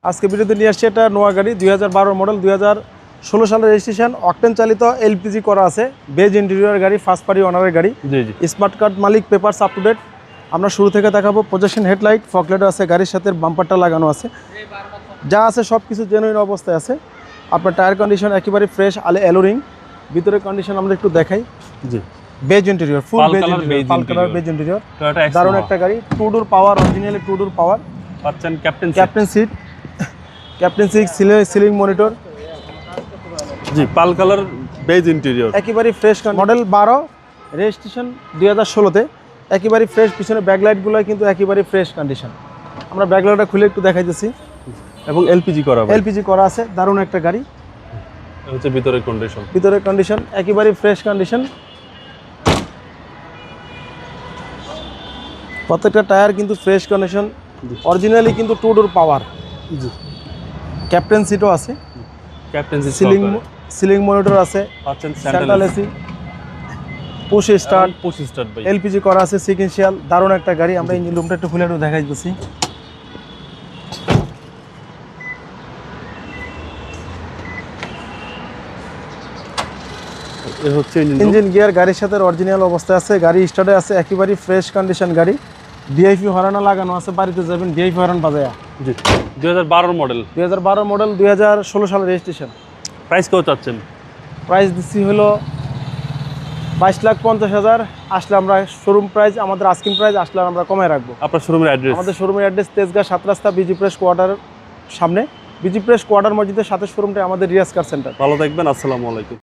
আজকে ভিডিওতে নিয়ে আসছে এটা নোয়া গাড়ি 2012 মডেল 2016 সালের রেজিস্ট্রেশন অকটেন চালিত এলপিজি করা আছে বেজ ইন্টেরিয়র গাড়ি ফার্স্ট পার্টি ওনারের গাড়ি স্মার্ট কার্ড মালিক পেপারস আপ টু ডেট। আমরা শুরু থেকে দেখাবো প্রজেকশন হেডলাইট ফগলাইট আছে গাড়ির সাথে বাম্পারটা লাগানো আছে যা আছে সব কিছু জেনুইন অবস্থায় আছে। আপনার টায়ার কন্ডিশন একেবারে ফ্রেশ অ্যালোরিং ভিতরের কন্ডিশন আমরা একটু দেখাই। জি beige interior full beige interior পাল কালার বেজ ইন্টেরিয়র দারুণ একটা গাড়ি two door power originally two door power পাচ্ছেন captain seat captain seat ceiling monitor জি পাল কালার বেজ ইন্টেরিয়র একেবারে ফ্রেশ মডেল 12 রেজিস্ট্রেশন 2016 তে একেবারে ফ্রেশ পিছনে ব্যাকলাইটগুলো কিন্তু একেবারে ফ্রেশ কন্ডিশন। আমরা ব্যাকলাইটটা খুলে একটু দেখাইতেছি এবং এলপিজি করা আছে দারুণ একটা গাড়ি হচ্ছে ভিতরের কন্ডিশন একেবারে ফ্রেশ কন্ডিশন। প্রত্যেকটা টায়ার কিন্তু ফ্রেশ কন্ডিশন অরিজিনালি কিন্তু টু ডোর পাওয়ার। জি ক্যাপ্টেন সিটও আছে সিলিং মনিটর আছে পাচ্ছেন সেন্ট্রাল এসি পুশ স্টার্ট ভাই এলপিজি করা আছে সিকুয়েন্সিয়াল দারুণ একটা গাড়ি। আমরা ইঞ্জিন রুমটা একটু খুলে একটু দেখাই দিচ্ছি। হচ্ছে ইঞ্জিন গিয়ার গাড়ির সাথে অরিজিনাল অবস্থায় আছে গাড়ি স্টার্টে আছে একেবারে ফ্রেশ কন্ডিশন গাড়ি ডিআইপি হর্ন লাগানো আছে বাড়িতে যাবেন ডিআইপি হর্ন বাজায়া। জি 2012 মডেল 2016 সালের রেজিস্ট্রেশন। প্রাইস কত চাচ্ছেন? প্রাইস দিচ্ছি হলো 22,50,000 আসলে আমরা শোরুম প্রাইস আমাদের আস্কিং প্রাইস আসলে আমরা কমায় রাখবো। আপনার শোরুমের অ্যাড্রেস? আমাদের শোরুমের অ্যাড্রেস তেজগাঁ 7 রাস্তা বিজি প্রেস কোয়ার্টার সামনে বিজি প্রেস কোয়ার্টার মসজিদের সাথে শোরুমটা আমাদের রিয়াজ কার সেন্টার। ভালো থাকবেন, আসসালামু আলাইকুম।